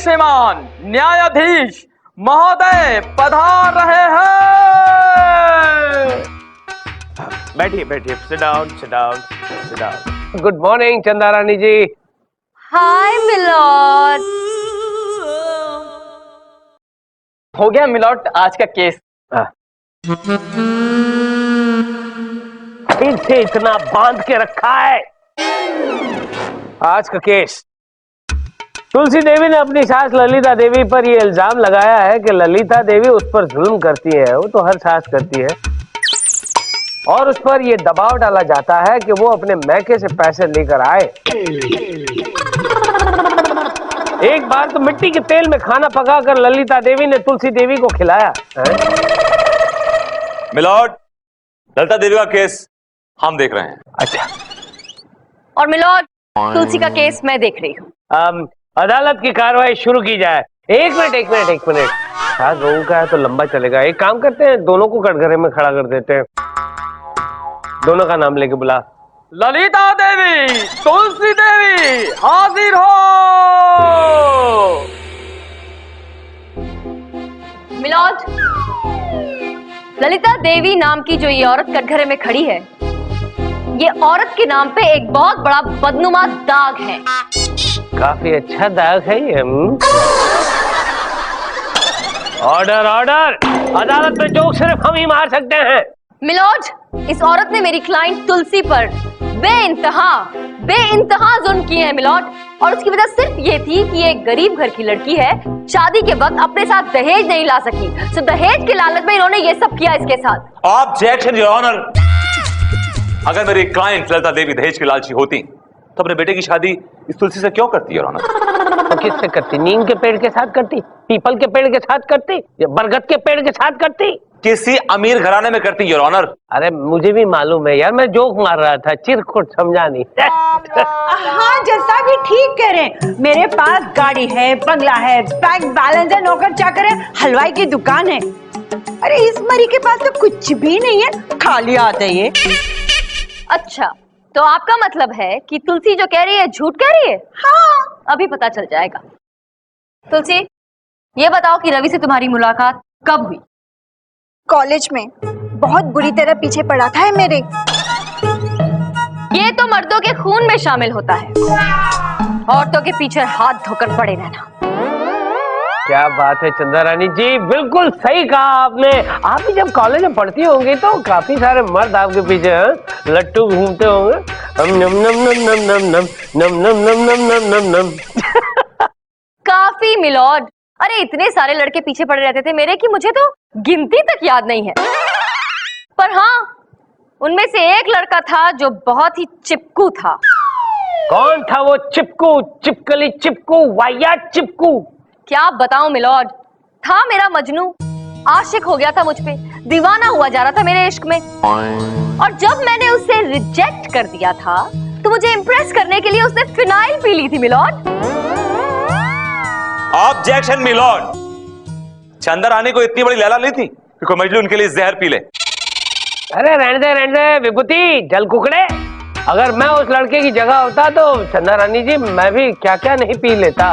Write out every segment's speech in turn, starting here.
श्रीमान न्यायाधीश महोदय पधार रहे हैं। बैठिए बैठिए, sit down sit down sit down. Good morning चंदा रानी जी। हाय मिलॉर्ड। हो गया मिलॉर्ड आज का केस। फिर से इतना बांध के रखा है। आज का केस, तुलसी देवी ने अपनी सास ललिता देवी पर यह इल्जाम लगाया है कि ललिता देवी उस पर जुल्म करती है। वो तो हर सास करती है, और उस पर यह दबाव डाला जाता है कि वो अपने मैके से पैसे लेकर आए। एक बार तो मिट्टी के तेल में खाना पकाकर ललिता देवी ने तुलसी देवी को खिलाया। मिलॉर्ड, ललिता देवी का केस हम देख रहे हैं। अच्छा, और मिलॉर्ड तुलसी का केस मैं देख रही हूँ। अदालत की कार्रवाई शुरू की जाए। एक मिनट। सास बहू का है तो लंबा चलेगा। एक काम करते हैं, दोनों को कटघरे में खड़ा कर देते हैं। दोनों का नाम लेके बुला। ललिता देवी, तुलसी देवी, हाजिर हो। मिलॉर्ड, ललिता देवी नाम की जो ये औरत कटघरे में खड़ी है, ये औरत के नाम पे एक बहुत बड़ा बदनुमा दाग है। काफी अच्छा दाग है ये। Order order. अदालत में जोक सिर्फ हम ही मार सकते हैं। मिलॉर्ड, इस औरत ने मेरी क्लाइंट तुलसी पर बेइंतहा जुल्म किए हैं मिलॉर्ड, और उसकी वजह सिर्फ ये थी कि ये गरीब घर की लड़की है, शादी के वक्त अपने साथ दहेज नहीं ला सकी, तो दहेज के लालच में इन्होंने ये सब किया इसके साथ। Objection your honour. अगर मेरी क्लाइंट ललिता देवी दहेज की लालची होती तो अपने बेटे की शादी इस तुलसी से क्यों करती योर ऑनर? तो किससे करती? नीम के पेड़ के साथ करती, पीपल के पेड़ के साथ करती, या बरगद के पेड़ के साथ करती? किसी अमीर घराने में करती योर ऑनर। अरे मुझे भी मालूम है यार, मैं जोक मार रहा था, चिरकुट समझा नहीं। हाँ जैसा भी ठीक कह रहे हैं। मेरे पास गाड़ी है, बंगला है, बैंक बैलेंस है, नौकर चाकर है, हलवाई की दुकान है। अरे इस मरी के पास तो कुछ भी नहीं है, खाली हाथ है ये। अच्छा, तो आपका मतलब है कि तुलसी जो कह रही है झूठ कह रही है? हाँ, अभी पता चल जाएगा। तुलसी, ये बताओ कि रवि से तुम्हारी मुलाकात कब हुई? कॉलेज में। बहुत बुरी तरह पीछे पड़ा था है मेरे। ये तो मर्दों के खून में शामिल होता है, औरतों के पीछे हाथ धोकर पड़े रहना। क्या बात है चंदा रानी जी, बिल्कुल सही कहा आपने। आप भी जब कॉलेज में पढ़ती होंगी तो काफी सारे मर्द आपके पीछे लट्टू घूमते होंगे। नम नम नम नम नम नम नम नम नम नम नम नम नम। काफी मिलॉर्ड। अरे इतने सारे लड़के पीछे पड़े रहते थे मेरे कि मुझे तो गिनती तक याद नहीं है। पर हाँ, उनमें से एक लड़का था जो बहुत ही चिपकू था। कौन था वो चिपकू? चिपकली चिपकू, वाहियात चिपकू? क्या बताऊं मिलॉर्ड, था मेरा मजनू, आशिक हो गया था मुझ पे, दीवाना हुआ जा रहा था मेरे इश्क में। और जब मैंने उसे रिजेक्ट कर दिया था तो मुझे इम्प्रेस करने के लिए उसने फिनाइल पी ली थी मिलॉर्ड। Objection milord. चंदा रानी को इतनी बड़ी लैला नहीं थी कि कोई मजनू उनके लिए जहर पी ले। अरे रहने दे विभूति, जल कुकड़े। अगर मैं उस लड़के की जगह होता तो चंदा रानी जी, मैं भी क्या क्या नहीं पी लेता।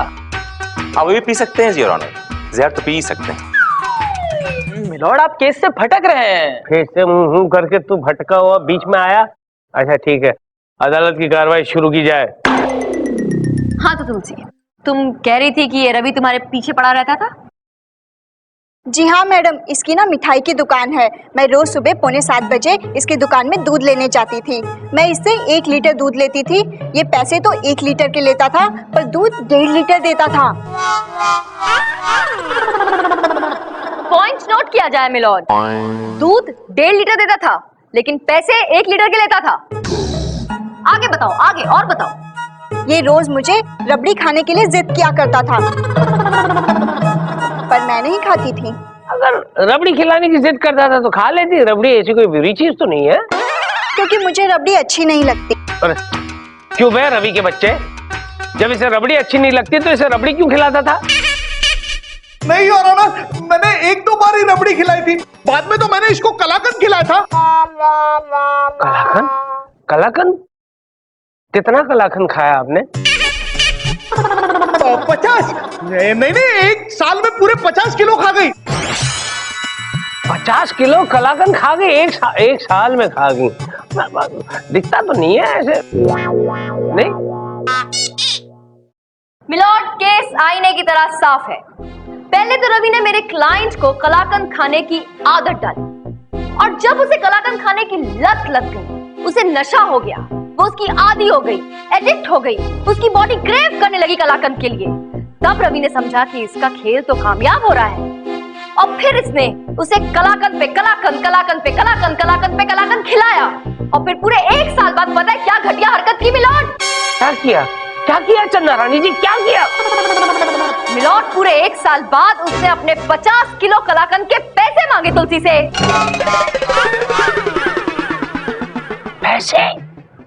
आप भी पी सकते हैं योर ऑनर, जहर तो पी ही सकते हैं। मिलॉर्ड, आप केस से भटक रहे हैं। फिर से मुंह करके तू भटका हुआ बीच में आया। अच्छा ठीक है, अदालत की कार्रवाई शुरू की जाए। हाँ तो तुलसी, तुम कह रही थी कि ये रवि तुम्हारे पीछे पड़ा रहता था? जी हाँ मैडम, इसकी ना मिठाई की दुकान है। मैं रोज सुबह 6:45 बजे इसकी दुकान में दूध लेने जाती थी। मैं इससे 1 लीटर दूध लेती थी। ये पैसे तो 1 लीटर के लेता था, पर दूध 1.5 लीटर देता था। पॉइंट नोट किया जाए मिलॉर्ड। दूध 1.5 लीटर देता था, लेकिन पैसे 1 लीटर के लेता था। आगे बताओ, आगे और बताओ। ये रोज मुझे रबड़ी खाने के लिए जिद किया करता था, पर मैं नहीं खाती थी। अगर रबड़ी खिलाने की जिद करता था तो खा लेती। रबड़ी ऐसी कोई बुरी चीज तो नहीं है। क्योंकि मुझे रबड़ी अच्छी नहीं लगती। अरे क्यों बे रवि के बच्चे, जब इसे रबड़ी अच्छी नहीं लगती तो इसे रबड़ी क्यों खिलाता था? नहीं योर ऑनर, मैंने 1-2 बार ही रबड़ी खिलाई थी, बाद में तो मैंने इसको कलाकंद खिलाया था। कलाकंद? कलाकंद? कितना कलाकंद खाया आपने? 50। नहीं नहीं, एक साल में पूरे 50 किलो खा गई। 50 किलो कलाकंद खा गई एक साल में खा गई। दिखता तो नहीं है ऐसे, नहीं। मिलॉर्ड, केस आईने की तरह साफ है। पहले तो रवि ने मेरे क्लाइंट को कलाकंद खाने की आदत डाली, और जब उसे कलाकंद खाने की लत लग गई, उसे नशा हो गया, वो उसकी आदी हो गई, एडिक्ट हो गई, उसकी बॉडी क्रेव करने लगी कलाकंद के लिए। तब रवि ने समझा कि इसका खेल तो कामयाब हो रहा है, और फिर इसने उसे कलाकंद पे कलाकंद, कलाकंद पे कलाकंद, कलाकंद पे कलाकंद खिलाया, और फिर पूरे एक साल बाद पता है क्या घटिया हरकत की मिलॉर्ड? क्या किया चंदा रानी जी, क्या किया? मिलॉर्ड, पूरे एक साल बाद उसने अपने 50 किलो कलाकंद के पैसे मांगे तुलसी से। पैसे?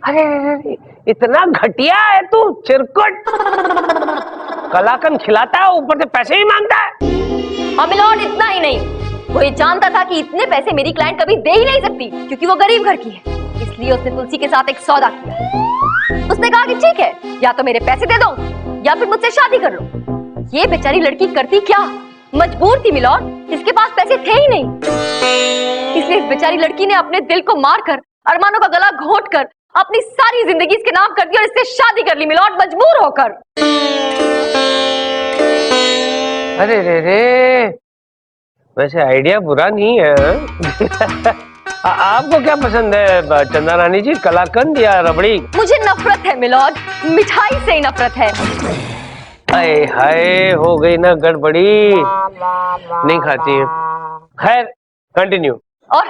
अरे इतना घटिया है तू, चिरकुट। कलाकंद खिलाता है, ऊपर से पैसे ही मांगता है। और मिलॉर्ड, इतना ही नहीं, वो ये जानता था कि इतने पैसे मेरी क्लाइंट कभी दे ही नहीं सकती, क्योंकि वो गरीब घर की है। इसलिए उसने तुलसी के साथ एक सौदा किया। उसने कहा कि ठीक है, या तो मेरे पैसे दे दो या फिर मुझसे शादी कर लो। ये बेचारी लड़की करती क्या, मजबूर थी मिलॉर्ड, इसके पास पैसे थे ही नहीं। इसलिए इस बेचारी लड़की ने अपने दिल को मारकर, अरमानों का गला घोंटकर अपनी सारी जिंदगी इसके नाम कर दी और इससे शादी कर ली मिलॉर्ड, मजबूर होकर। अरे रे, वैसे आइडिया बुरा नहीं है। आपको क्या पसंद है चंदा रानी जी, कलाकंद या रबड़ी? मुझे नफरत है मिलॉर्ड, मिठाई से ही नफरत है। हाय हाय, हो गई ना गड़बड़ी, नहीं खाती है। खैर, कंटिन्यू। और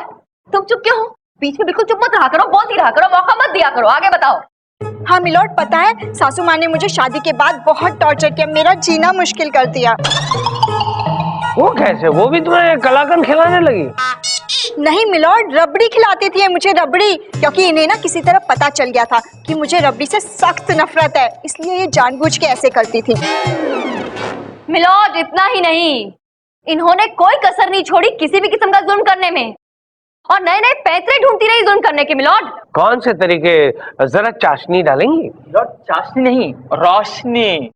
तुम चुप क्यों हो? बीच में बिल्कुल चुप मत रहा करो, बोलती रहा करो, मौका मत दिया करो। आगे बताओ। हाँ मिलॉर्ड, पता है सासू माँ ने मुझे शादी के बाद बहुत टॉर्चर किया, मेरा जीना मुश्किल कर दिया। वो कैसे? वो भी तुम्हें कलाकंद खिलाने लगी? नहीं मिलॉर्ड, रबड़ी खिलाती थी मुझे, रबड़ी, क्योंकि इन्हें ना किसी तरह पता चल गया था कि मुझे रबड़ी से सख्त नफरत है, इसलिए ये जानबूझ के ऐसे करती थी। मिलॉर्ड, इतना ही नहीं, इन्होंने कोई कसर नहीं छोड़ी किसी भी किस्म का जुल्म करने में, और नए नए पैतरे ढूंढती रही जुल्म करने के। मिलॉर्ड, कौन से तरीके? जरा चाशनी डालेंगी? मिलॉर्ड, चाशनी नहीं, रोशनी।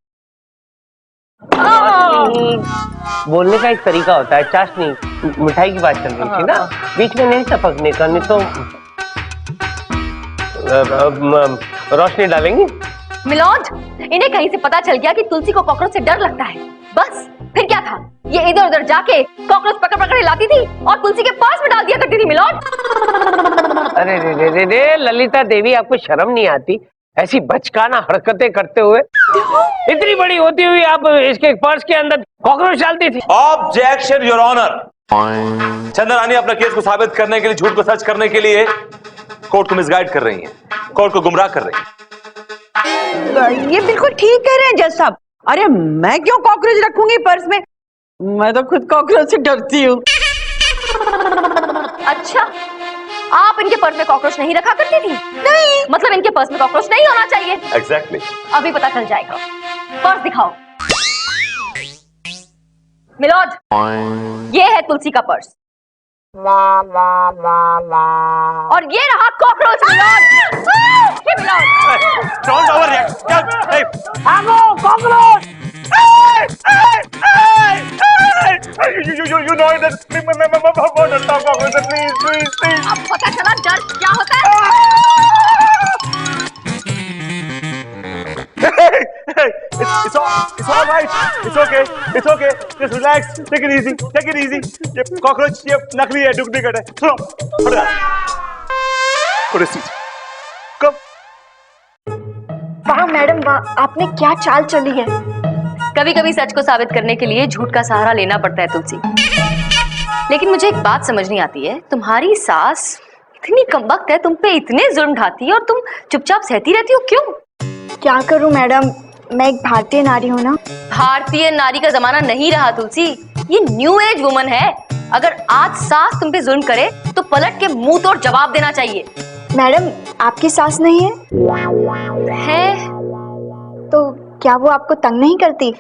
बोलने का एक तरीका होता है। चाशनी, मिठाई की बात चल रही थी ना, बीच में नहीं टपकने का, नहीं तो रोशनी डालेंगी? मिलॉर्ड, इन्हें कहीं से पता चल गया कि तुलसी को कॉकरोच से डर लगता है। बस फिर क्या था, ये इधर उधर जाके कॉकरोच पकड़ पकड़ हिलाती थी और तुलसी के पास में डाल दिया करती थी। मिलॉर्ड, अरे रे रे रे रे, ललिता देवी, आपको शर्म नहीं आती ऐसी बचकाना हरकतें करते हुए? इतनी बड़ी होती हुई आप इसके पर्स के अंदर कॉकरोच डालती थी? Objection your honour. Chanda Rani अपना केस को साबित करने के लिए, झूठ को सच करने के लिए कोर्ट को मिसगाइड कर रही हैं, कोर्ट को गुमराह कर रही हैं। ये बिल्कुल ठीक कह रहे हैं जज साहब। अरे मैं क्यों कॉकरोच रखूंगी पर्स में, मैं तो खुद कॉकरोच से डरती हूँ। अच्छा, आप इनके पर्स में कॉकरोच नहीं रखा करती थी? नहीं, मतलब इनके पर्स में कॉकरोच नहीं होना चाहिए। एग्जैक्टली। अभी पता चल जाएगा। पर्स दिखाओ। मिलॉर्ड, ये है तुलसी का पर्स, और ये रहा कॉकरोच। मिलॉर्ड, ये मिलॉर्ड, डोंट ओवररिएक्ट। भागो, कॉकरोच! You know that मैं बहुत डरता हूँ कॉकरोच से। प्लीज। अब पता चला डर क्या होता है। It's all right. It's okay. Just relax. Take it easy. ये कॉकरोच ये नकली है, डुप्लीकेट है। सुनो, हट जा। कब? वाह मैडम वाह, आपने क्या चाल चली है। कभी कभी सच को साबित करने के लिए झूठ का सहारा लेना पड़ता है तुलसी। लेकिन मुझे एक बात समझ नहीं आती है, तुम्हारी सास इतनी कमबख्त है, तुम पे इतने जुल्म ढाती है और तुम चुपचाप सहती रहती हो, क्यों? क्या करूं मैडम, मैं एक भारतीय नारी हूं ना। भारतीय नारी का जमाना नहीं रहा तुलसी, ये न्यू एज वुमन है। अगर आज सास तुम पे जुल्म करे तो पलट के मुंह तोड़ जवाब देना चाहिए। मैडम, आपकी सास नहीं है? है तो क्या वो आपको तंग नहीं करती?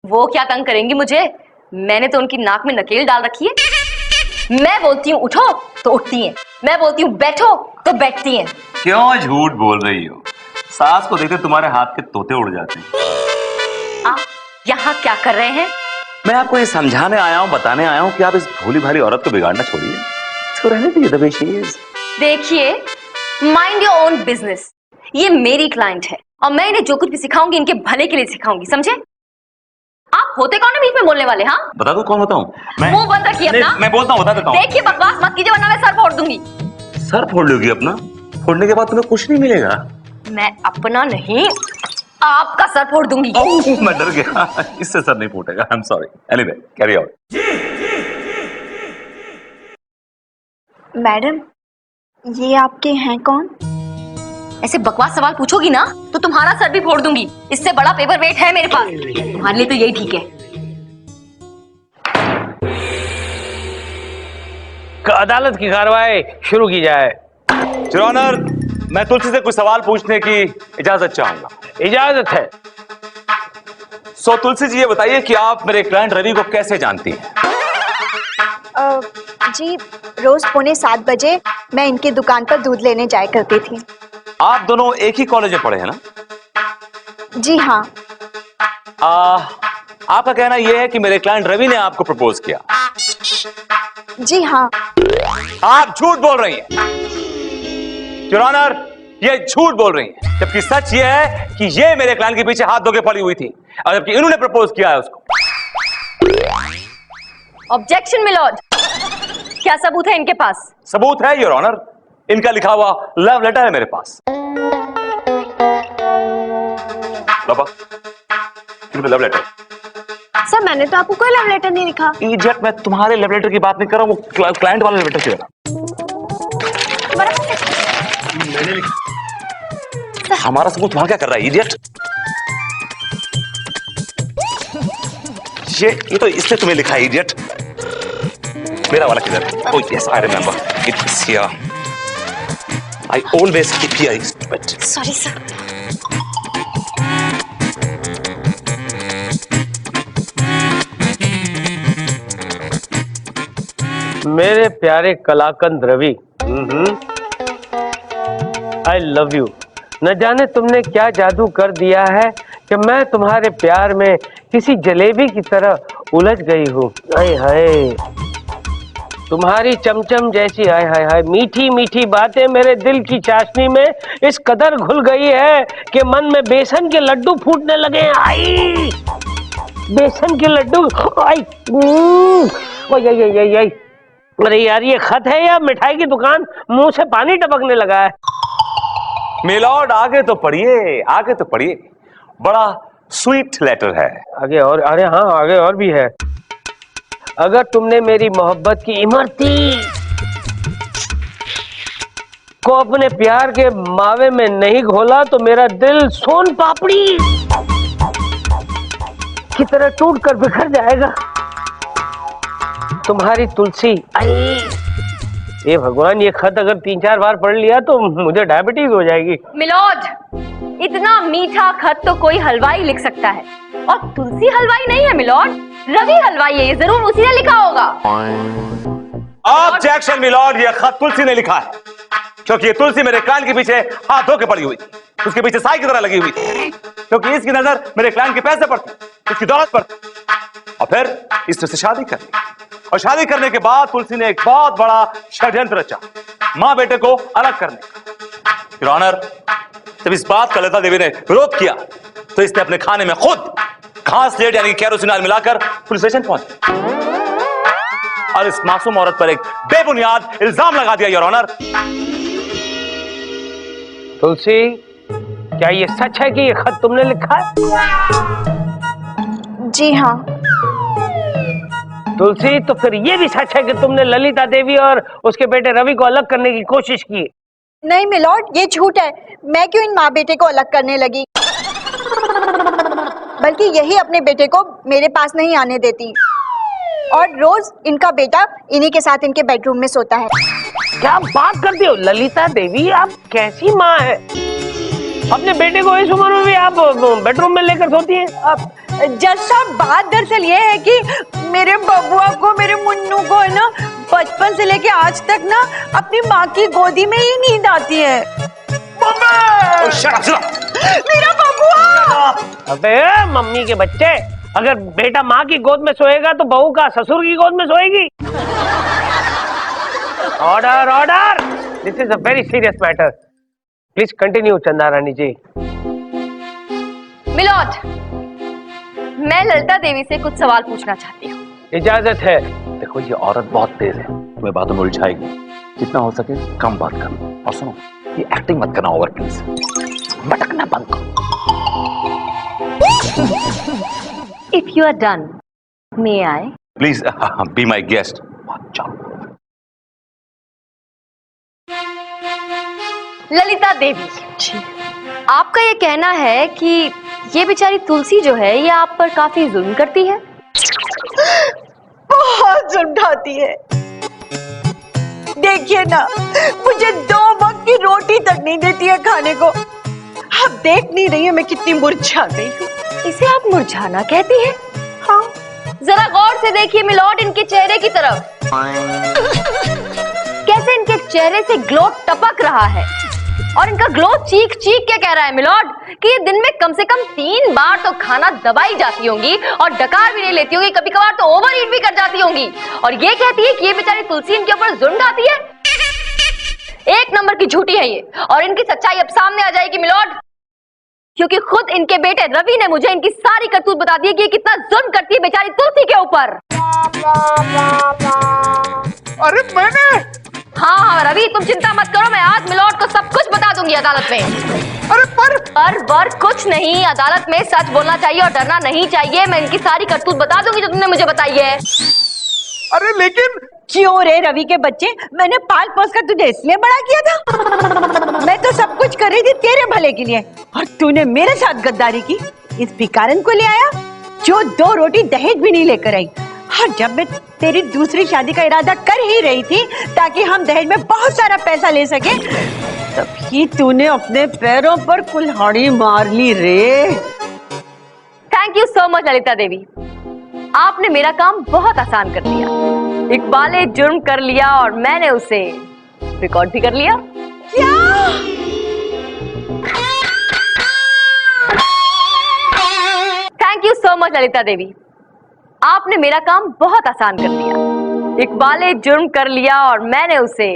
वो क्या तंग करेंगी मुझे, मैंने तो उनकी नाक में नकेल डाल रखी है। मैं बोलती हूँ उठो तो उठती हैं, मैं बोलती हूँ बैठो तो बैठती हैं। क्यों झूठ बोल रही हो? सास को देखते तुम्हारे हाथ के तोते उड़ जाते हैं। यहाँ क्या कर रहे हैं? मैं आपको ये समझाने आया हूँ, बताने आया हूँ कि आप इस भोली भाली औरत को बिगाड़ना छोड़िए, इसको रहने दीजिए the way she is। देखिए, माइंड योर ओन बिजनेस। ये मेरी क्लाइंट है और मैं इन्हें जो कुछ भी सिखाऊंगी इनके भले के लिए सिखाऊंगी, समझे? आप होते कौन है बीच में बोलने वाले? हाँ, बता दो कौन होता हूँ मैं? मुंह बंद रखिए अपना। मैं बोलता हूँ, बता देता हूँ। देखिए, बकवास मत कीजिए वरना मैं सर फोड़ दूंगी। सर फोड़ लोगी अपना? फोड़ने के बाद तुम्हें कुछ नहीं मिलेगा। मैं अपना नहीं, आपका सर फोड़ दूंगी। ओह, मैं डर गया, इससे सर नहीं फूटेगा। I am sorry. Anyway, carry on. Madam, ये आपके हैं कौन? ऐसे बकवास सवाल पूछोगी ना तो तुम्हारा सर भी फोड़ दूंगी। इससे बड़ा पेपर वेट है मेरे पास, तुम्हारे लिए तो यही ठीक है। अदालत की कार्रवाई शुरू की जाए। योर ऑनर, मैं तुलसी से कुछ सवाल पूछने की इजाजत चाहूंगा। इजाजत है। सो तुलसी जी, ये बताइए कि आप मेरे क्लाइंट रवि को कैसे जानती हैं? जी, रोज पौने 7 बजे मैं इनकी दुकान पर दूध लेने जाया करती थी। आप दोनों एक ही कॉलेज में पढ़े हैं ना? जी हाँ। आपका कहना यह है कि मेरे क्लाइंट रवि ने आपको प्रपोज किया? जी हाँ। आप झूठ बोल रही हैं योर ऑनर, ये झूठ बोल रही हैं, जबकि सच ये है कि ये मेरे क्लाइंट के पीछे हाथ धो के पड़ी हुई थी और जबकि इन्होंने प्रपोज किया है उसको। ऑब्जेक्शन मिलॉर्ड, क्या सबूत है इनके पास? सबूत है योर ऑनर, इनका लिखा हुआ लव लेटर है मेरे पास। बाबा, लव लेटर। सर, मैंने तो आपको कोई लव लेटर नहीं लिखा। इडियट, मैं तुम्हारे लव लेटर की बात नहीं कर रहा हूं, वो क्लाइंट वाला लव लेटर की बात। हमारा सबूत वहां क्या कर रहा है इडियट? ये तो इसने तुम्हें लिखा है इडियट। मेरा वाला किधर? Oh yes, I remember, it is here. I always keep here. Sorry sir. मेरे प्यारे कलाकंद रवि, आई लव यू। न जाने तुमने क्या जादू कर दिया है कि मैं तुम्हारे प्यार में किसी जलेबी की तरह उलझ गई हूँ। हाय हाय, तुम्हारी चमचम जैसी हाय हाय हाय मीठी मीठी बातें मेरे दिल की चाशनी में इस कदर घुल गई है कि मन में बेसन के लड्डू फूटने लगे हैं। आई, बेसन के लड्डू। आई, आई। अरे यार, ये खत है या मिठाई की दुकान? मुंह से पानी टपकने लगा है। मिलॉर्ड, आगे तो पढ़िए, आगे तो पढ़िए, बड़ा स्वीट लेटर है। आगे और? अरे हाँ, आगे और भी है। अगर तुमने मेरी मोहब्बत की इमरती को अपने प्यार के मावे में नहीं घोला तो मेरा दिल सोन पापड़ी की तरह टूट कर बिखर जाएगा। तुम्हारी तुलसी। आई, ये भगवान, ये खत अगर 3-4 बार पढ़ लिया तो मुझे डायबिटीज हो जाएगी। मिलॉर्ड, इतना मीठा खत तो कोई हलवाई लिख सकता है, और तुलसी हलवाई नहीं है मिलॉर्ड, रवि हलवाई है, ये जरूर उसी ने लिखा होगा। ऑब्जेक्शन मिलॉर्ड, ये खत तुलसी ने लिखा है, क्योंकि ये तुलसी मेरे क्लाइंट के पीछे हाथ धो के पड़ी हुई थी, उसके पीछे साई की तरह लगी हुई थी, क्योंकि इसकी नजर मेरे क्लाइंट के पैसे पर थी, उसकी दौलत पर थी, और फिर इससे शादी कर ली। और शादी करने के बाद तुलसी ने एक बहुत बड़ा षड्यंत्र रचा, मां बेटे को अलग करने का। योर ऑनर, जब इस बात का ललिता देवी ने विरोध किया तो इसने अपने खाने में खुद घास लेट यानी केरोसिन ऑयल मिलाकर पुलिस स्टेशन पहुंची और इस मासूम औरत पर एक बेबुनियाद इल्जाम लगा दिया। योर ऑनर, तुलसी, क्या ये सच है कि ये खत तुमने लिखा है? जी हाँ। तुलसी, तो फिर ये भी सच है कि तुमने ललिता देवी और उसके बेटे रवि को अलग करने की कोशिश की? नहीं मिलॉर्ड, ये झूठ है। मैं क्यों इन माँ बेटे को अलग करने लगी, बल्कि यही अपने बेटे को मेरे पास नहीं आने देती और रोज इनका बेटा इन्हीं के साथ इनके बेडरूम में सोता है। क्या बात करती हो ललिता देवी, आप कैसी माँ है? अपने बेटे को इस उम्र में भी आप बेडरूम में लेकर सोती हैं? अब जज साहब, बात दरअसल ये है कि मेरे बबुआ को, मेरे मुन्नू को है ना, बचपन से लेके आज तक ना अपनी माँ की गोदी में ही नींद आती है। shut up, shut up. मेरा बबुआ! अबे मम्मी के बच्चे, अगर बेटा माँ की गोद में सोएगा तो बहू का ससुर की गोद में सोएगी। Order order, this is a very serious matter. Please continue Chanda Rani ji. Milord, मैं ललिता देवी से कुछ सवाल पूछना चाहती हूँ। इजाजत है। देखो ये औरत बहुत तेज है, तुम्हें बातों में उलझाएगी। जितना हो सके कम बात करो। और सुनो, ये एक्टिंग मत करना ओवर प्लीज, भटकना बंद करो। If you are done, may I? Please be my guest. Lalita Devi, आपका ये कहना है कि ये बेचारी तुलसी जो है ये आप पर काफी जुल्म करती है? बहुत जुल्म ढाती है। देखिए ना, मुझे 2 वक्त की रोटी तक नहीं देती है खाने को। आप देख नहीं रही है मैं कितनी मुरझा गई हूँ। इसे आप मुरझाना कहती हैं? हाँ, जरा गौर से देखिए मिलॉर्ड इनके चेहरे की तरफ। कैसे इनके चेहरे से ग्लो टपक रहा है, और इनका ग्लो चीख चीख के कह रहा है मिलॉर्ड कि ये दिन में कम से कम 3 बार तो खाना दबाई जाती होंगी और डकार भी नहीं लेती होंगी, कभी कभार तो ओवर ईट भी कर जाती होंगी, और ये कहती है कि ये बेचारी तुलसी इनके ऊपर जुल्म ढाती है। 1 नंबर की झूठी है ये, और इनकी सच्चाई अब सामने आ जाएगी मिलॉर्ड, क्योंकि खुद इनके बेटे रवि ने मुझे इनकी सारी करतूत बता दी है कि ये कितना जुल्म करती है बेचारी तुलसी के ऊपर। अरे मैंने? हाँ रवि, तुम चिंता मत करो, मैं आज मिलॉर्ड को सब कुछ बता दूंगी अदालत में। अरे पर कुछ नहीं, अदालत में सच बोलना चाहिए और डरना नहीं चाहिए। मैं इनकी सारी करतूत बता दूंगी जो तुमने मुझे बताई है। अरे लेकिन क्यों रे रवि के बच्चे, मैंने पाल पोस कर तुझे इसलिए बड़ा किया था? मैं तो सब कुछ कर रही थी तेरे भले के लिए, और तूने मेरे साथ गद्दारी की। इस भिखारन को ले आया जो 2 रोटी दहेज भी नहीं लेकर आई। हाँ, जब मैं तेरी दूसरी शादी का इरादा कर ही रही थी ताकि हम दहेज में बहुत सारा पैसा ले सके, तभी तूने अपने पैरों पर कुल्हाड़ी मार ली रे। Thank you so much Lalita Devi, आपने मेरा काम बहुत आसान कर दिया। इकबाल ने जुर्म कर लिया और मैंने उसे रिकॉर्ड भी कर लिया। क्या? Thank you so much Lalita Devi, आपने मेरा काम बहुत आसान कर दिया। इकबाल ने जुर्म कर लिया और मैंने उसे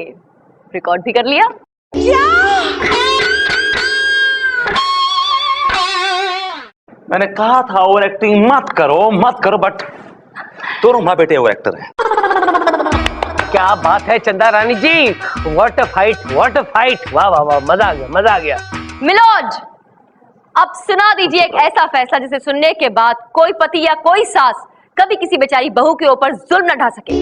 रिकॉर्ड भी कर लिया। क्या? मैंने कहा था ओवर एक्टिंग मत करो, बट दोनों माँ बेटे ओवर एक्टर हैं। क्या बात है Chanda Rani ji, what a fight, what a fight. वाह वाह वाह, मजा आ गया, मजा आ गया। मिलॉर्ड, अब सुना दीजिए एक ऐसा फैसला जिसे सुनने के बाद कोई पति या कोई सास कभी किसी बेचारी बहू के ऊपर जुल्म न ढा सके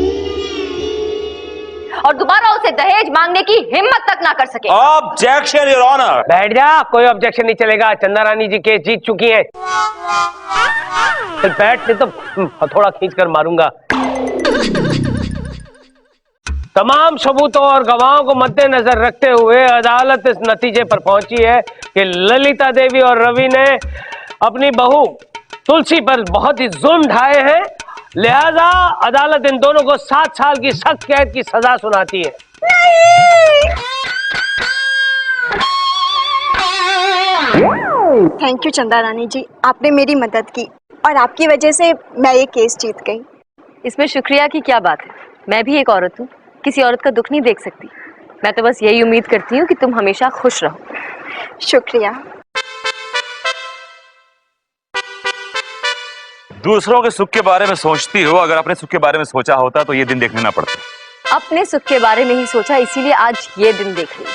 और दोबारा उसे दहेज मांगने की हिम्मत तक ना कर सके। Objection your honour. बैठ जा, कोई ऑब्जेक्शन नहीं चलेगा। चंदा रानी जी केस जीत चुकी हैं। बैठ, नहीं तो हथौड़ा खींचकर मारूंगा। तमाम सबूतों और गवाहों को मद्देनजर रखते हुए अदालत इस नतीजे पर पहुंची है कि ललिता देवी और रवि ने अपनी बहू तुलसी पर बहुत ही जुल्म ढाए हैं, लिहाजा अदालत इन दोनों को 7 साल की सख्त कैद की सजा सुनाती है। थैंक यू चंदा रानी जी, आपने मेरी मदद की और आपकी वजह से मैं ये केस जीत गई। इसमें शुक्रिया की क्या बात है, मैं भी एक औरत हूँ, किसी औरत का दुख नहीं देख सकती। मैं तो बस यही उम्मीद करती हूँ कि तुम हमेशा खुश रहो। शुक्रिया। दूसरों के सुख के बारे में सोचती हो, अगर अपने सुख के बारे में सोचा होता तो ये दिन देखने ना पड़ता। अपने सुख के बारे में ही सोचा, इसीलिए आज ये दिन देख रही।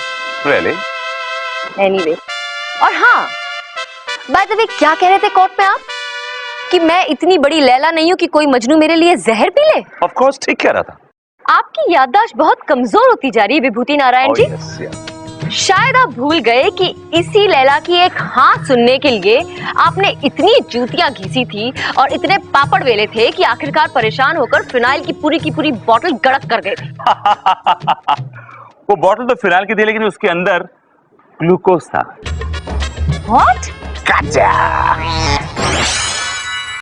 Really? एनीवे, और हाँ, बाय द वे क्या कह रहे थे कोर्ट में आप कि मैं इतनी बड़ी लैला नहीं हूँ कि कोई मजनू मेरे लिए जहर पी ले? Of course, ठीक कह रहा था। आपकी याददाश्त बहुत कमजोर होती जा रही है विभूति नारायण जी। yes, yeah. शायद आप भूल गए कि इसी लैला की एक हाँ सुनने के लिए आपने इतनी जूतियां घिसी थी और इतने पापड़ वेले थे कि आखिरकार परेशान होकर फिनाइल की पूरी बोतल गड़क कर गए थे। वो बोतल तो फिनाइल की थी, लेकिन उसके अंदर ग्लूकोज था। What? Gotcha!